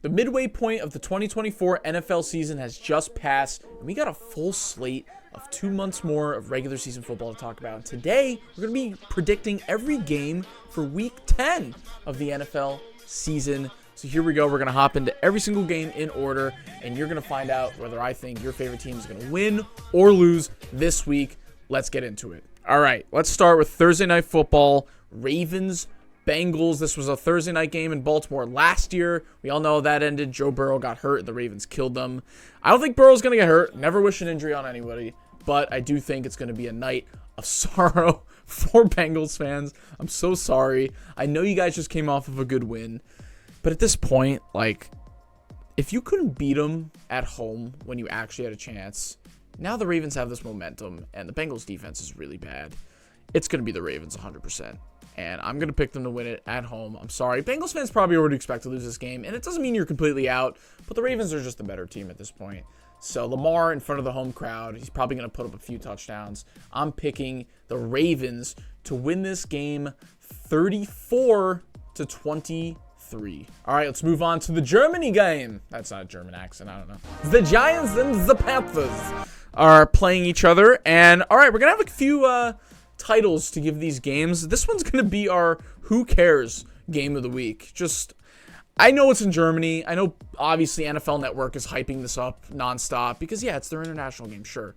The midway point of the 2024 NFL season has just passed, and we got a full slate of 2 months more of regular season football to talk about. And today, we're going to be predicting every game for Week 10 of the NFL season. So here we go. We're going to hop into every single game in order, and you're going to find out whether I think your favorite team is going to win or lose this week. Let's get into it. All right, let's start with Thursday Night Football, Ravens Bengals. This was a Thursday night game in Baltimore last year. We all know how that ended. Joe Burrow got hurt and the Ravens killed them. I don't think Burrow's going to get hurt. Never wish an injury on anybody. But I do think it's going to be a night of sorrow for Bengals fans. I'm so sorry. I know you guys just came off of a good win. But at this point, if you couldn't beat them at home when you actually had a chance, now the Ravens have this momentum and the Bengals defense is really bad. It's going to be the Ravens 100%. And I'm going to pick them to win it at home. I'm sorry. Bengals fans probably already expect to lose this game. And it doesn't mean you're completely out. But the Ravens are just the better team at this point. So Lamar in front of the home crowd, he's probably going to put up a few touchdowns. I'm picking the Ravens to win this game 34-23. All right, let's move on to the Germany game. That's not a German accent. I don't know. The Giants and the Panthers are playing each other. And all right, we're going to have a few titles to give these games. This one's going to be our Who Cares game of the week. I know it's in Germany. I know obviously NFL Network is hyping this up nonstop because yeah, it's their international game, sure.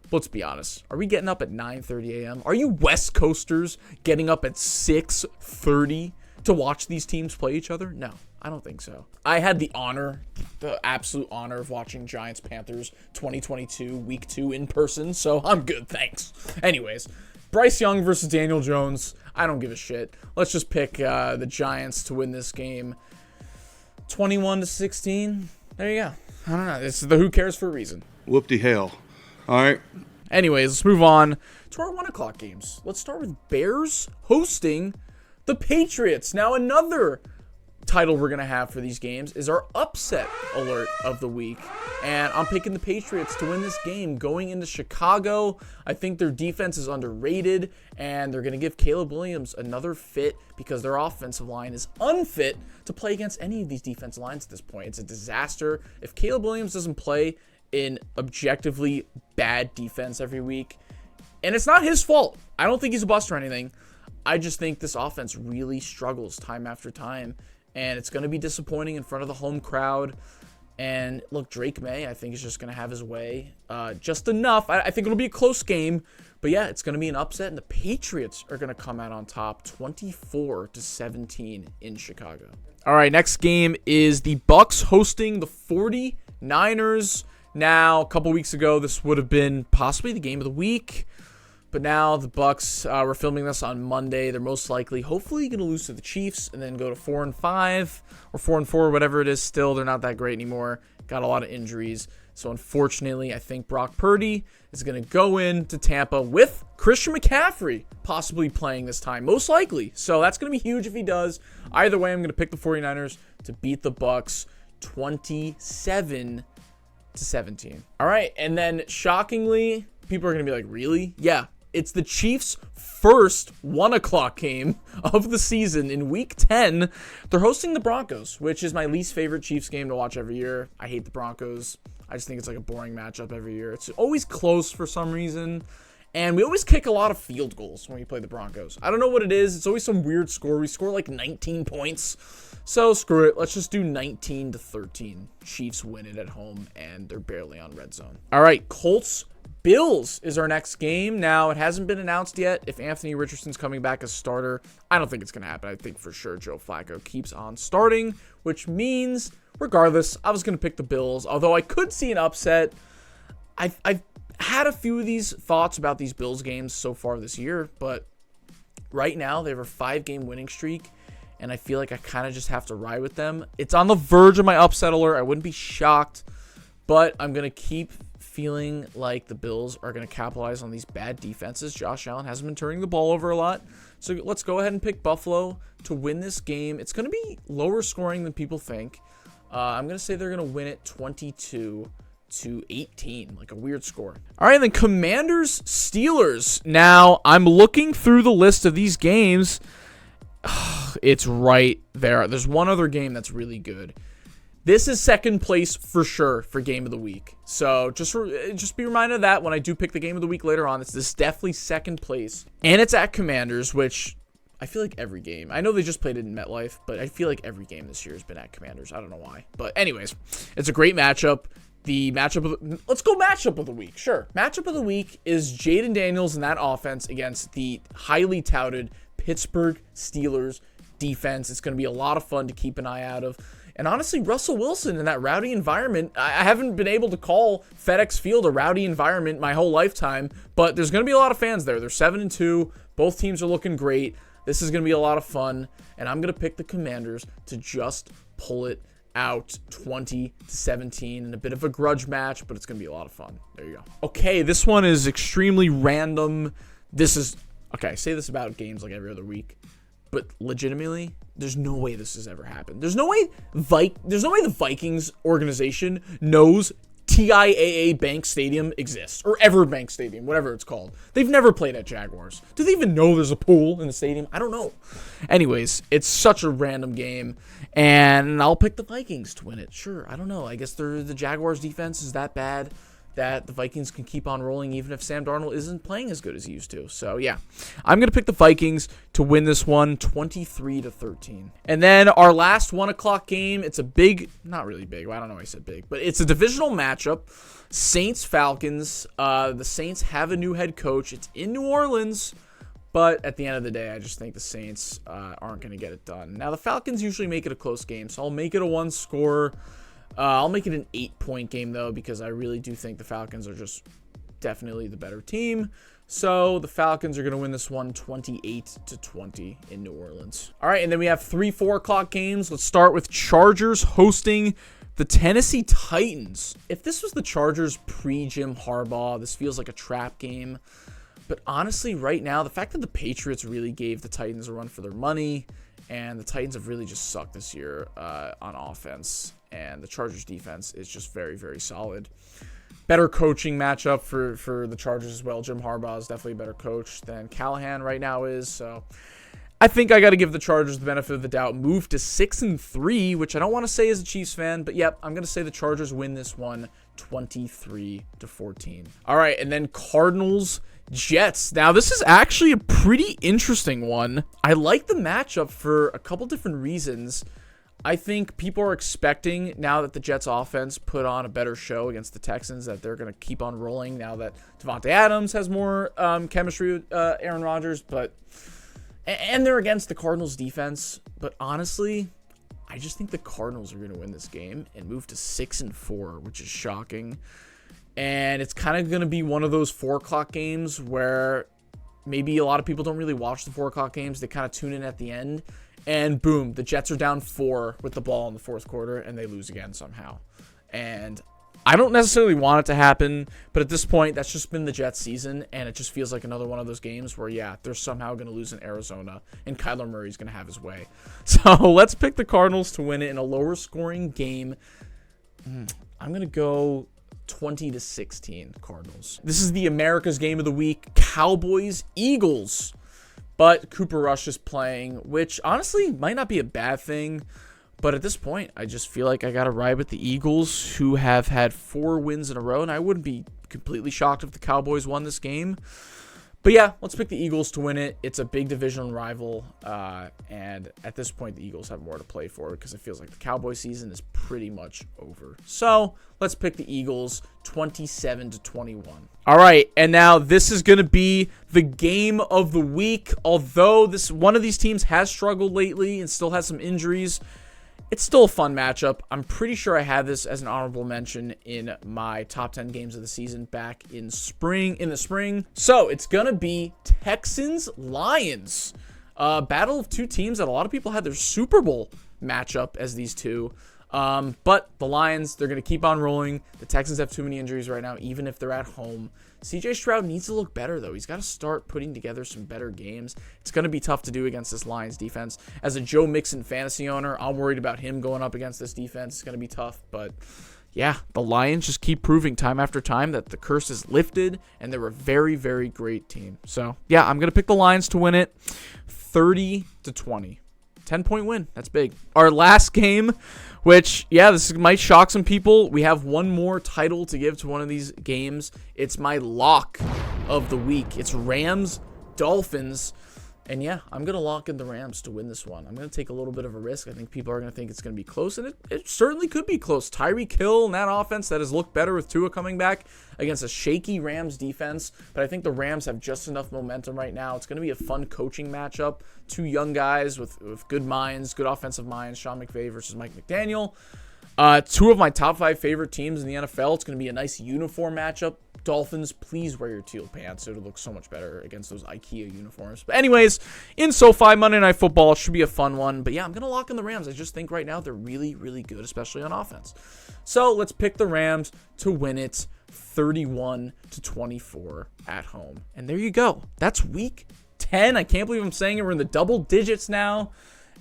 But let's be honest. Are we getting up at 9:30 a.m.? Are you West Coasters getting up at 6:30 to watch these teams play each other? No, I don't think so. I had the absolute honor of watching Giants Panthers 2022 Week 2 in person, so I'm good, thanks. Anyways, Bryce Young versus Daniel Jones. I don't give a shit. Let's just pick the Giants to win this game 21-16. There you go. I don't know. It's the Who Cares for a reason. Whoop-de-hell. All right. Anyways, let's move on to our 1 o'clock games. Let's start with Bears hosting the Patriots. Now, another title we're going to have for these games is our upset alert of the week. And I'm picking the Patriots to win this game going into Chicago. I think their defense is underrated, and they're going to give Caleb Williams another fit because their offensive line is unfit to play against any of these defensive lines at this point. It's a disaster. If Caleb Williams doesn't play in objectively bad defense every week, and it's not his fault. I don't think he's a bust or anything. I just think this offense really struggles time after time, and it's going to be disappointing in front of the home crowd. And look, Drake May, I think, is just going to have his way just enough. I think it'll be a close game, but yeah, it's going to be an upset, and the Patriots are going to come out on top 24-17 in Chicago. All right, next game is the Bucs hosting the 49ers. Now, a couple weeks ago, this would have been possibly the game of the week. But now the Bucs, we're filming this on Monday. They're most likely, hopefully, going to lose to the Chiefs and then go to 4-5 or 4-4, whatever it is. Still, they're not that great anymore. Got a lot of injuries. So, unfortunately, I think Brock Purdy is going to go into Tampa with Christian McCaffrey possibly playing this time, most likely. So, that's going to be huge if he does. Either way, I'm going to pick the 49ers to beat the Bucs 27-17. All right, and then shockingly, people are going to be like, really? Yeah. It's the Chiefs' first 1 o'clock game of the season in Week 10. They're hosting the Broncos, which is my least favorite Chiefs game to watch every year. I hate the Broncos. I just think it's like a boring matchup every year. It's always close for some reason, and we always kick a lot of field goals when we play the Broncos. I don't know what it is. It's always some weird score. We score like 19 points. So screw it. Let's just do 19-13. Chiefs win it at home, and they're barely on red zone. All right, Colts Bills is our next game. Now, it hasn't been announced yet if Anthony Richardson's coming back as starter. I don't think it's going to happen. I think for sure Joe Flacco keeps on starting, which means, regardless, I was going to pick the Bills, although I could see an upset. I've had a few of these thoughts about these Bills games so far this year, but right now they have a 5-game winning streak, and I feel like I kind of just have to ride with them. It's on the verge of my upset alert. I wouldn't be shocked, but I'm going to keep feeling like the Bills are going to capitalize on these bad defenses. Josh Allen hasn't been turning the ball over a lot. So let's go ahead and pick Buffalo to win this game. It's going to be lower scoring than people think. I'm going to say they're going to win it 22-18, like a weird score. All right, then Commanders Steelers. Now, I'm looking through the list of these games. It's right there. There's one other game that's really good. This is second place for sure for game of the week. So just be reminded of that when I do pick the game of the week later on. This is definitely second place. And it's at Commanders, which I feel like every game. I know they just played it in MetLife, but I feel like every game this year has been at Commanders. I don't know why. But anyways, it's a great matchup. Let's go matchup of the week. Sure. Matchup of the week is Jaden Daniels and that offense against the highly touted Pittsburgh Steelers defense. It's going to be a lot of fun to keep an eye out of. And honestly, Russell Wilson in that rowdy environment, I haven't been able to call FedEx Field a rowdy environment my whole lifetime, but there's going to be a lot of fans there. They're 7-2. Both teams are looking great. This is going to be a lot of fun, and I'm going to pick the Commanders to just pull it out 20-17 in a bit of a grudge match, but it's going to be a lot of fun. There you go. Okay, this one is extremely random. I say this about games like every other week, but legitimately, there's no way this has ever happened. There's no way the Vikings organization knows TIAA Bank Stadium exists, or Ever Bank Stadium, whatever it's called. They've never played at Jaguars. Do they even know there's a pool in the stadium? I don't know. Anyways, it's such a random game, and I'll pick the Vikings to win it. Sure, I don't know. I guess the Jaguars defense is that bad that the Vikings can keep on rolling even if Sam Darnold isn't playing as good as he used to. So, yeah, I'm going to pick the Vikings to win this one 23-13. And then our last 1 o'clock game, it's a big, not really big, well, I don't know why I said big, but it's a divisional matchup. Saints-Falcons. The Saints have a new head coach. It's in New Orleans, but at the end of the day, I just think the Saints aren't going to get it done. Now, the Falcons usually make it a close game, so I'll make it a one-score. I'll make it an 8-point game, though, because I really do think the Falcons are just definitely the better team. So the Falcons are going to win this one 28-20 in New Orleans. All right, and then we have 3 4 o'clock games. Let's start with Chargers hosting the Tennessee Titans. If this was the Chargers pre-Jim Harbaugh, this feels like a trap game. But honestly, right now, the fact that the Patriots really gave the Titans a run for their money, and the Titans have really just sucked this year on offense, and the Chargers defense is just very, very solid. Better coaching matchup for the Chargers as well. Jim Harbaugh is definitely a better coach than Callahan right now is. So I think I got to give the Chargers the benefit of the doubt. Move to 6-3, which I don't want to say as a Chiefs fan, but yep, I'm going to say the Chargers win this one 23-14. All right, and then Cardinals Jets. Now, this is actually a pretty interesting one. I like the matchup for a couple different reasons. I think people are expecting, now that the Jets offense put on a better show against the Texans, that they're going to keep on rolling now that Devontae Adams has more chemistry with Aaron Rodgers, and they're against the Cardinals defense. But honestly, I just think the Cardinals are going to win this game and move to 6-4, which is shocking. And it's kind of going to be one of those 4 o'clock games where maybe a lot of people don't really watch the 4 o'clock games. They kind of tune in at the end. And boom, the Jets are down 4 with the ball in the fourth quarter, and they lose again somehow. And I don't necessarily want it to happen, but at this point, that's just been the Jets season, and it just feels like another one of those games where, yeah, they're somehow going to lose in Arizona, and Kyler Murray's going to have his way. So let's pick the Cardinals to win it in a lower-scoring game. I'm going to go 20-16 Cardinals. This is the America's game of the week, Cowboys-Eagles. But Cooper Rush is playing, which honestly might not be a bad thing. But at this point, I just feel like I got to ride with the Eagles, who have had 4 wins in a row. And I wouldn't be completely shocked if the Cowboys won this game. But yeah, let's pick the Eagles to win it. It's a big division rival. And at this point, the Eagles have more to play for because it feels like the Cowboys season is pretty much over. So let's pick the Eagles 27-21. All right, and now this is going to be the game of the week. Although one of these teams has struggled lately and still has some injuries, it's still a fun matchup. I'm pretty sure I had this as an honorable mention in my top 10 games of the season back in the spring. So it's going to be Texans-Lions. Battle of two teams that a lot of people had their Super Bowl matchup as these two. But the Lions, they're going to keep on rolling. The Texans have too many injuries right now, even if they're at home. CJ Stroud needs to look better, though. He's got to start putting together some better games. It's going to be tough to do against this Lions defense. As a Joe Mixon fantasy owner, I'm worried about him going up against this defense. It's going to be tough, but yeah, the Lions just keep proving time after time that the curse is lifted, and they're a very, very great team. So yeah, I'm going to pick the Lions to win it 30-20. 10-point win. That's big. Our last game, which, yeah, this might shock some people. We have one more title to give to one of these games. It's my lock of the week. It's Rams-Dolphins. And yeah, I'm going to lock in the Rams to win this one. I'm going to take a little bit of a risk. I think people are going to think it's going to be close, and it certainly could be close. Tyreek Hill and that offense that has looked better with Tua coming back against a shaky Rams defense. But I think the Rams have just enough momentum right now. It's going to be a fun coaching matchup. Two young guys with good minds, good offensive minds. Sean McVay versus Mike McDaniel. Two of my top 5 favorite teams in the NFL. It's going to be a nice uniform matchup. Dolphins, please wear your teal pants. It'll look so much better against those IKEA uniforms. But anyways, in SoFi, Monday Night Football, it should be a fun one. But yeah, I'm going to lock in the Rams. I just think right now they're really, really good, especially on offense. So let's pick the Rams to win it 31-24 at home. And there you go. That's week 10. I can't believe I'm saying it. We're in the double digits now.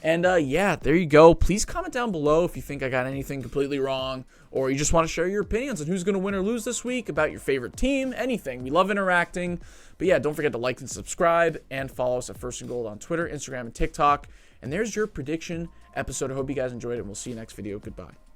And yeah, there you go. Please comment down below if you think I got anything completely wrong, or you just want to share your opinions on who's going to win or lose this week, about your favorite team, anything. We love interacting. But yeah, don't forget to like and subscribe and follow us at First and Gold on Twitter, Instagram, and TikTok. And there's your prediction episode. I hope you guys enjoyed it, and we'll see you next video. Goodbye.